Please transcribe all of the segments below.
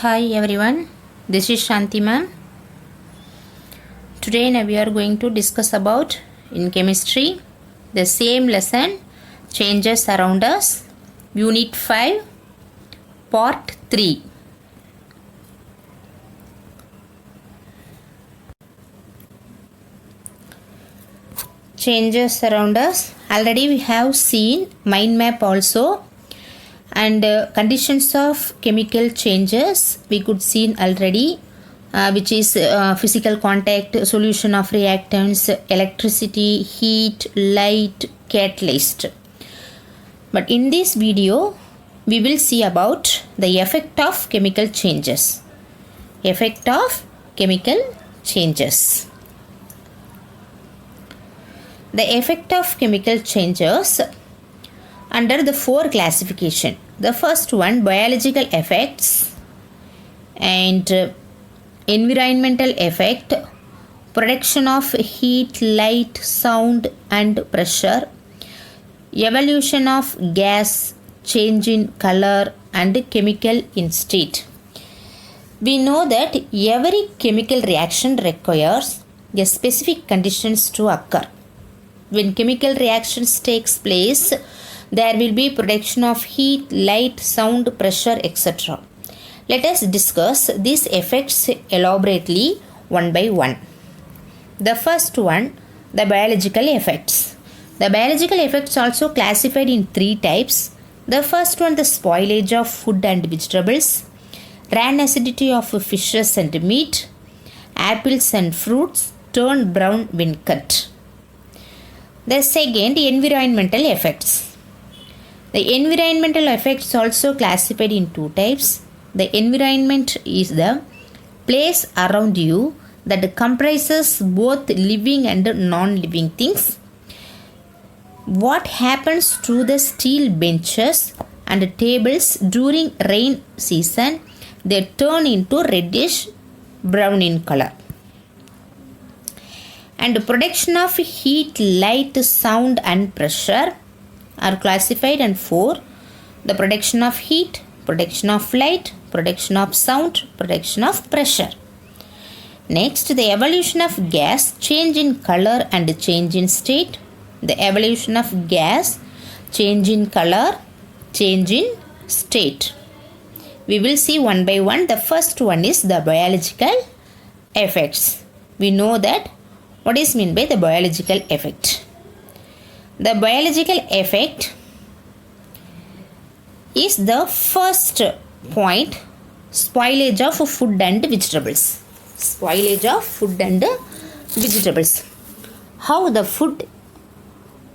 Hi everyone, this is Shanti ma'am. Today we are going to discuss about in chemistry the same lesson changes around us, unit 5 part 3. Changes around us. Already we have seen mind map also, and conditions of chemical changes we could see already, which is physical contact, solution of reactants, electricity, heat, light, catalyst. But in this video we will see about the effect of chemical changes. Effect of chemical changes. The effect of chemical changes under the 4 classification. The first one, biological effects and environmental effect, production of heat, light, sound and pressure, evolution of gas, change in color and chemical in state. We know that every chemical reaction requires a specific conditions to occur. When chemical reactions takes place, there will be production of heat, light, sound, pressure, etc. Let us discuss these effects elaborately one by one. The first one, the biological effects. The biological effects also classified in 3 types. The first one, the spoilage of food and vegetables, ran acidity of fishes and meat, apples and fruits turn brown when cut. The second, environmental effects. The environmental effects also classified in 2 types. The environment is the place around you that comprises both living and non-living things. What happens to the steel benches and tables during rain season? They turn into reddish brown in color. And production of heat, light, sound and pressure are classified in 4. The production of heat, production of light, production of sound, production of pressure. Next, the evolution of gas, change in color and change in state. The evolution of gas, change in color, change in state. We will see one by one. The first one is the biological effects. We know that what is meant by the biological effect. The biological effect is the first point, spoilage of food and vegetables. Spoilage of food and vegetables. How the food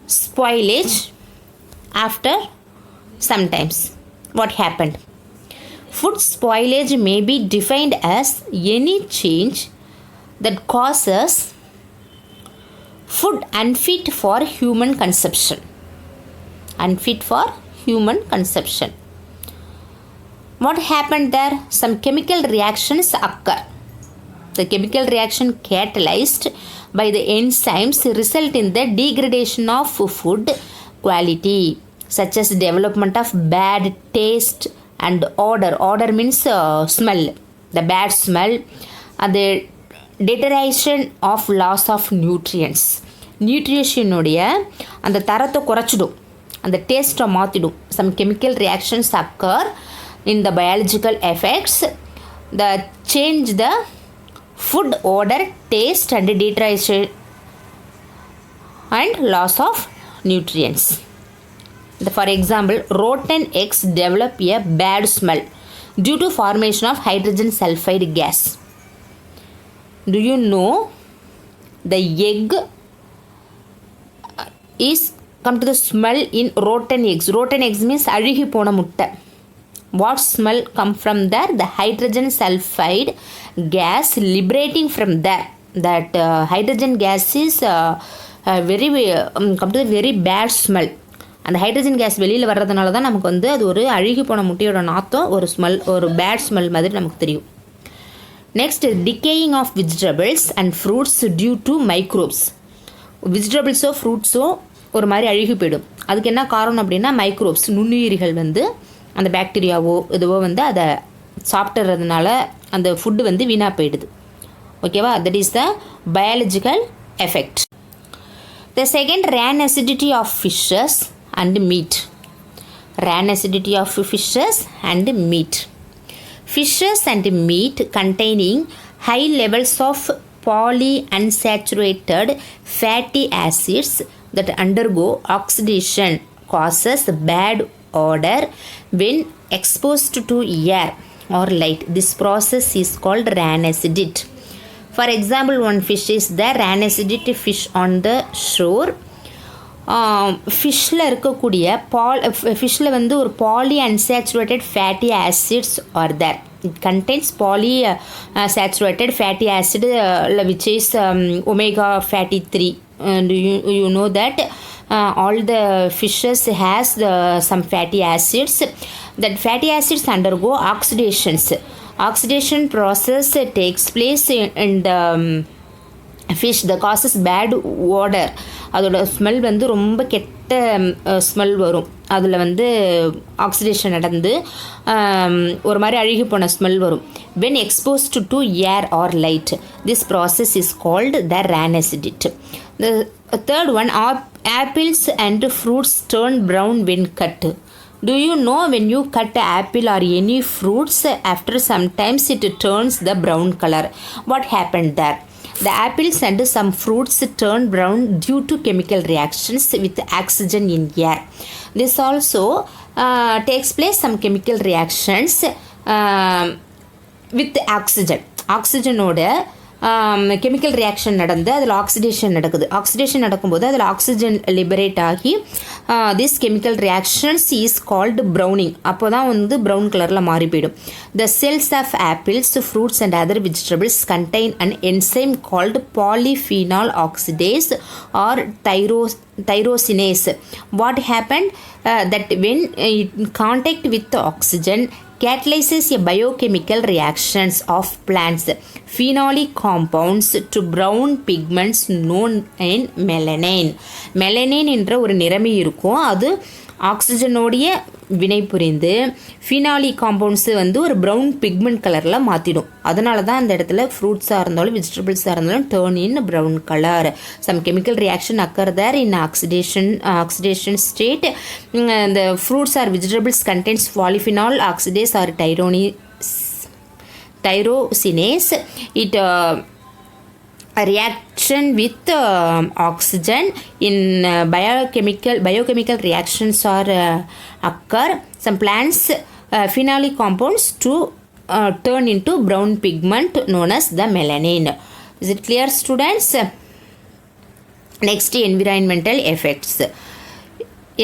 spoilage after sometimes. What happened? Food spoilage may be defined as any change that causes food unfit for human consumption. Unfit for human consumption. What happened there? Some chemical reactions occur. The chemical reaction catalyzed by the enzymes result in the degradation of food quality, such as development of bad taste and odor. Odor means smell. The bad smell and the deterioration of loss of nutrients. Nutrition உடைய அந்த தரத்தை குறைச்சிடும், அந்த டேஸ்ட்டை மாற்றிடும். Some chemical reactions occur in the biological effects that change the food odor, taste and deterioration and loss of nutrients. For example, rotten eggs develop a bad smell due to formation of hydrogen sulfide gas. Do you know the egg is come to the smell in rotten eggs? Rotten eggs means அழுகி போன முட்டை. What smell come from there? The hydrogen sulfide gas liberating from there. That hydrogen gas is come to the very bad smell. அந்த hydrogen case வெளியில் வர்றதுனால தான் நமக்கு வந்து அது ஒரு அழுகி போன முட்டையோட நாத்தம், ஒரு ஸ்மெல், ஒரு பேட் ஸ்மெல் மாதிரி நமக்கு தெரியும். Next, decaying of vegetables and fruits due to microbes. வெஜிடபிள்ஸோ ஃப்ரூட்ஸோ ஒரு மாதிரி அழுகி போயிடும். அதுக்கு என்ன காரணம் அப்படின்னா மைக்ரோப்ஸ், நுண்ணுயிரிகள் வந்து அந்த பாக்டீரியாவோ இதுவோ வந்து அதை சாப்பிட்றதுனால அந்த ஃபுட்டு வந்து வீணாக போயிடுது. ஓகேவா? That is the biological effect. The second, rancidity of fishes and meat. Rancidity of fishes and meat. Fishes and meat containing high levels of polyunsaturated fatty acids that undergo oxidation causes bad odor when exposed to air or light. This process is called rancidity. For example, one fish is the rancidity fish on the shore. ஃபிஷ்ஷில் இருக்கக்கூடிய ஃபிஷ்ஷில் வந்து ஒரு poly unsaturated fatty acids are there. It contains poly saturated fatty acid which is omega fatty 3. You know that all the fishes has some fatty acids. That fatty acids undergo oxidations. Oxidation process takes place in the fish that causes bad odor. அதோட smell வந்து ரொம்ப கெட்ட smell வரும். அதில் வந்து oxidation நடந்து ஒரு மாதிரி அழுகி போன ஸ்மெல் வரும். when exposed to air or light, this process is called the rancidity. The third one, apples and fruits turn brown when cut. Do you know when you cut apple or any fruits, after sometimes it turns the brown color? What happened there? The apples and some fruits turn brown due to chemical reactions with oxygen in air. This also takes place some chemical reactions with oxygen. Oxygen-ஓட chemical reaction நடந்து அதில் oxidation நடக்குது. Oxidation நடக்கும்போது அதில் oxygen liberate ஆகி this chemical reactions is called browning. அப்போ தான் வந்து ப்ரௌன் கலரில் மாறி போயிடும். The cells of apples, fruits and other vegetables contain an enzyme called polyphenol oxidase or tyrosinase. What happened? That when in contact with the oxygen catalyzes a biochemical reactions of plants phenolic compounds to brown pigments known in melanin. Melanin என்ற ஒரு நிறமி இருக்கும். அது ஆக்சிஜனோடைய வினை புரிந்து phenolic compounds வந்து ஒரு brown pigment கலரில் மாற்றிடும். அதனால தான் அந்த இடத்துல ஃப்ரூட்ஸாக இருந்தாலும் வெஜிடபிள்ஸாக இருந்தாலும் turn in brown colour. Some chemical reaction occur there in oxidation state. இந்த fruits or vegetables contains polyphenol oxidase or tyrosinase. It reaction with oxygen in biochemical reactions are occur. Some plants phenolic compounds to turn into brown pigment known as the melanin. Is it clear, students? Next, environmental effects.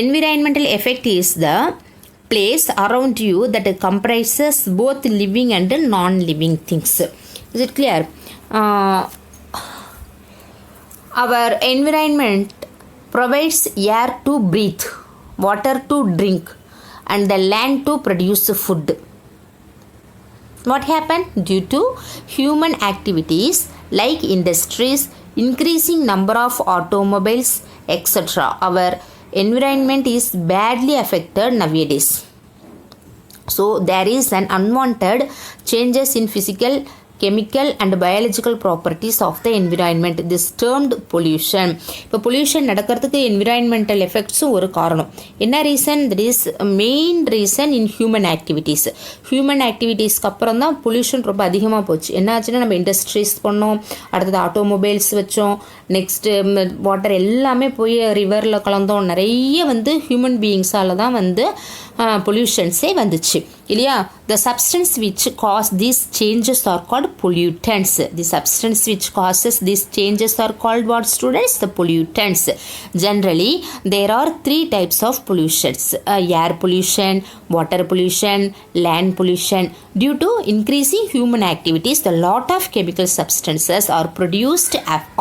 Environmental effect is the place around you that comprises both living and non-living things. Is it clear? Our environment provides air to breathe, water to drink, and the land to produce food. What happened? Due to human activities like industries, increasing number of automobiles, etc., our environment is badly affected nowadays. So there is an unwanted changes in physical, chemical and biological properties of the environment. This termed pollution. இப்போ pollution நடக்கிறதுக்கு environmental எஃபெக்ட்ஸும் ஒரு காரணம். என்ன reason? That is main reason in human activities. Human ஆக்டிவிட்டீஸ்க்கு அப்புறம் தான் pollution ரொம்ப அதிகமாக போச்சு. என்ன ஆச்சுன்னா நம்ம இண்டஸ்ட்ரீஸ் பண்ணோம், அடுத்தது ஆட்டோமொபைல்ஸ் வச்சோம், நெக்ஸ்ட்டு வாட்டர் எல்லாமே போய் ரிவரில் கலந்தோம். நிறைய வந்து ஹியூமன் பீயிங்ஸால் தான் வந்து பொல்யூஷன்ஸே வந்துச்சு இல்லையா? The substance which cause these changes are called pollutants. The substance which causes these changes are called what, students? The pollutants. Generally, there are three types of pollutions: air pollution, water pollution, land pollution. Due to increasing human activities, a lot of chemical substances are produced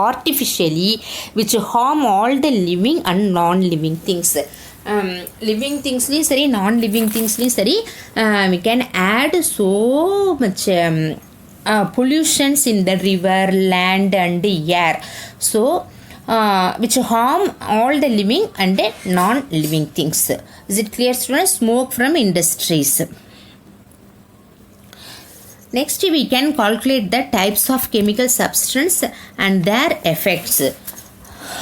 artificially which harm all the living and non-living things. Living திங்ஸ்லேயும் சரி, நான் living திங்ஸ்லேயும் சரி, we can add so much pollutions in the river, land and air. So which harm all the living and non-living things. Is it clear, students? Smoke from industries. Next we can calculate the types of chemical substance and their effects.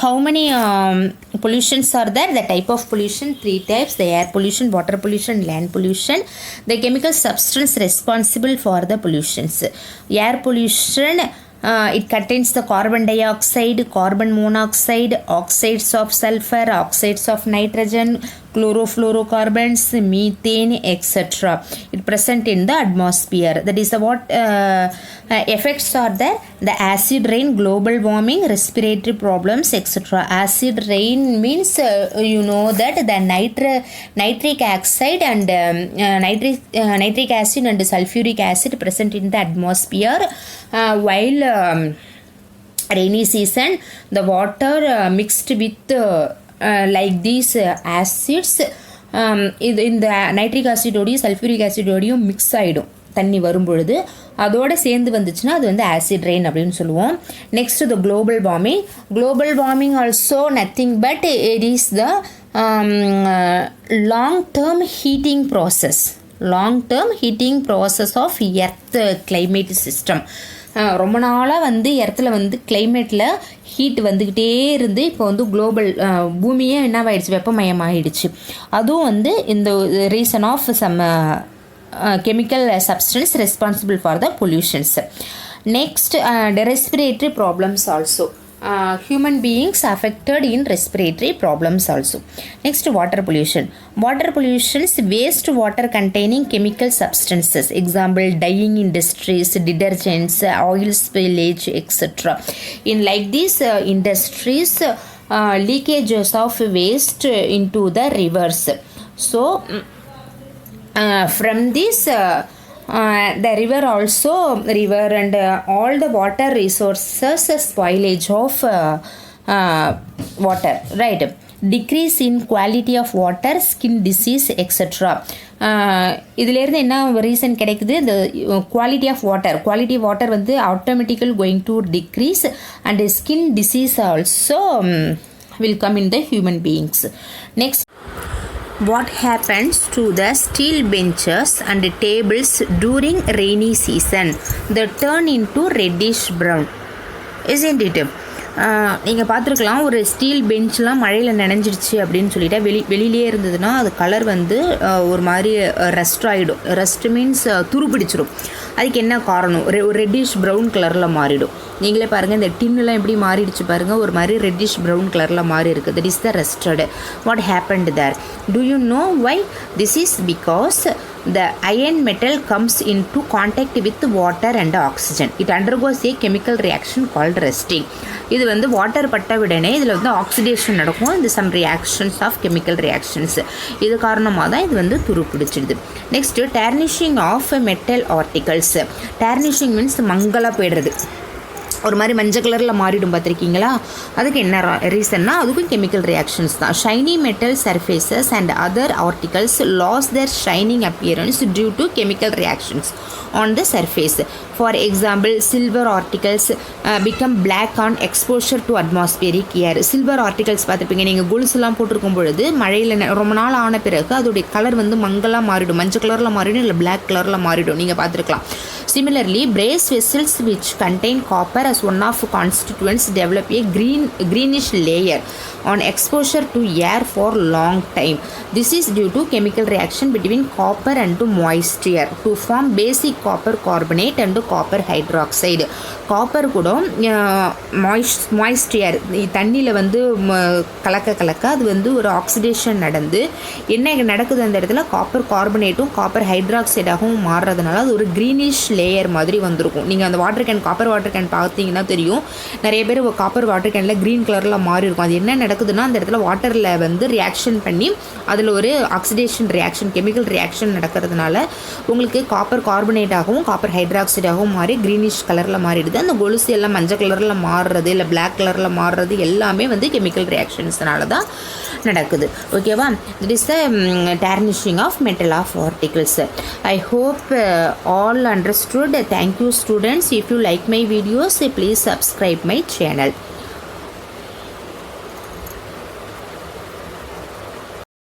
How many pollutions are there? The type of pollution, 3 types: the air pollution, water pollution, land pollution. The chemical substance responsible for the pollutions. Air pollution, it contains the carbon dioxide, carbon monoxide, oxides of sulfur, oxides of nitrogen, chlorofluorocarbons, methane, etc. It present in the atmosphere. That is what effects are there: the acid rain, global warming, respiratory problems, etc. Acid rain means you know that the nitric oxide and nitric acid and sulfuric acid present in the atmosphere while rainy season. The water mixed with like these acids இது இந்த nitric ஆசிடோடையும் sulphuric ஆசிடோடையும் mix ஆகிடும் தண்ணி வரும்பொழுது. அதோடு சேர்ந்து வந்துச்சுன்னா அது வந்து ஆசிட் ரெயின் அப்படின்னு சொல்லுவோம். Next the global warming. Global warming also nothing but it is the long term heating process of earth climate system. ரொம்ப நாளாக வந்து இடத்துல வந்து கிளைமேட்டில் ஹீட் வந்துக்கிட்டே இருந்து இப்போ வந்து குளோபல் பூமியே என்னவாயிடுச்சு, வெப்பமயமாகிடுச்சு. அதுவும் வந்து இந்த reason of some chemical substance responsible for the pollutions. Next, the respiratory problems also. Human beings affected in respiratory problems also. Next, water pollution. Water pollutions, waste water containing chemical substances. Example, dyeing industries, detergents, oil spillage, etc. In like these industries, leakages of waste into the rivers. So from this the river and all the water resources spoilage of water, right? Decrease in quality of water, skin disease, etc. இதிலேருந்து என்ன reason கிடைக்குது? இந்த quality of water வந்து automatically going to decrease and skin disease also will come in the human beings. Next, what happens to the steel benches and tables during rainy season? They turn into reddish brown, isn't it? நீங்கள் பார்த்துருக்கலாம், ஒரு steel பெஞ்ச்லாம் மழையில் நனைஞ்சிருச்சு அப்படின்னு சொல்லிட்டா வெளியிலே இருந்ததுன்னா அது colour வந்து ஒரு மாதிரி ரஸ்ட் ஆகிடும். ரஸ்ட் மீன்ஸ் துருப்பிடிச்சிடும். அதுக்கு என்ன காரணம்? ஒரு ரெட்டிஷ் ப்ரௌன் கலரில் மாறிடும். நீங்களே பாருங்கள், இந்த டின்னுலாம் எப்படி மாறிடுச்சு பாருங்கள், ஒரு மாதிரி ரெட்டிஷ் ப்ரௌன் கலரில் மாறி இருக்குது. That is the rusted. What happened there? Do you know why? This is because the iron metal comes into contact with water and oxygen. It undergoes a chemical reaction called rusting. இது வந்து water பட்ட விடனே இதில் வந்து oxidation நடக்கும். இது some reactions of chemical reactions. இது காரணமாக தான் இது வந்து துருப்பிடிச்சிடுது. Next tarnishing of metal articles. Tarnishing means மங்கலாக போய்டுறது, ஒரு மாதிரி மஞ்சள் கலரில் மாறிடும். பார்த்துருக்கீங்களா? அதுக்கு என்ன ரீசன்னா அதுக்கும் கெமிக்கல் ரியாக்ஷன்ஸ் தான். Shiny metal surfaces and other articles lose their shining appearance due to chemical reactions on the surface. For example, silver articles become black on exposure to atmospheric air. Silver articles பார்த்துருப்பீங்க, நீங்கள் கொலுசுலாம் போட்டிருக்கும் பொழுது மழையில் ரொம்ப நாள் ஆன பிறகு அதோடைய கலர் வந்து மங்கலாக மாறிடும், மஞ்சள் கலரில் மாறிடும், இல்லை பிளாக் கலரில் மாறிடும். நீங்கள் பார்த்துருக்கலாம். Similarly, brass vessels which contain copper as one of constituents develop a greenish layer on exposure to air for long time. This is due to chemical reaction between copper and moisture to form basic copper carbonate and copper hydroxide. Copper கூட மாய்ஸ்டியர் தண்ணியில் வந்து கலக்க அது வந்து ஒரு oxidation நடந்து என்ன நடக்குது அந்த இடத்துல, காப்பர் கார்பனேட்டும் காப்பர் ஹைட்ராக்சைடாகவும் மாறுறதுனால அது ஒரு க்ரீனிஷ் லேயர் மாதிரி வந்திருக்கும். நீங்கள் அந்த காப்பர் வாட்டர் கேன் பார்த்தீங்கன்னா தெரியும், நிறைய பேர் காப்பர் வாட்டர் கேனில் க்ரீன் கலரில் மாறி இருக்கும். அது என்ன நடக்குதுன்னா அந்த இடத்துல வாட்டரில் வந்து ரியாக்ஷன் பண்ணி அதில் ஒரு ஆக்சிடேஷன் ரியாக்ஷன், கெமிக்கல் ரியாக்ஷன் நடக்கிறதுனால உங்களுக்கு காப்பர் கார்பனேட்டாகவும் காப்பர் ஹைட்ராக்சைடாகவும் மாறி க்ரீனிஷ் கலரில் மாறிடுது. அந்த கொலுசு எல்லாம் மஞ்சள் கலரில் மாறுறது இல்லை பிளாக் கலரில் மாறுறது எல்லாமே வந்து கெமிக்கல் ரியாக்ஷன்ஸ்னால தான் நடக்குது. ஓகேவா? That is the tarnishing of metal of particles. I hope all understood. Thank you students. If you like my videos, please subscribe my channel.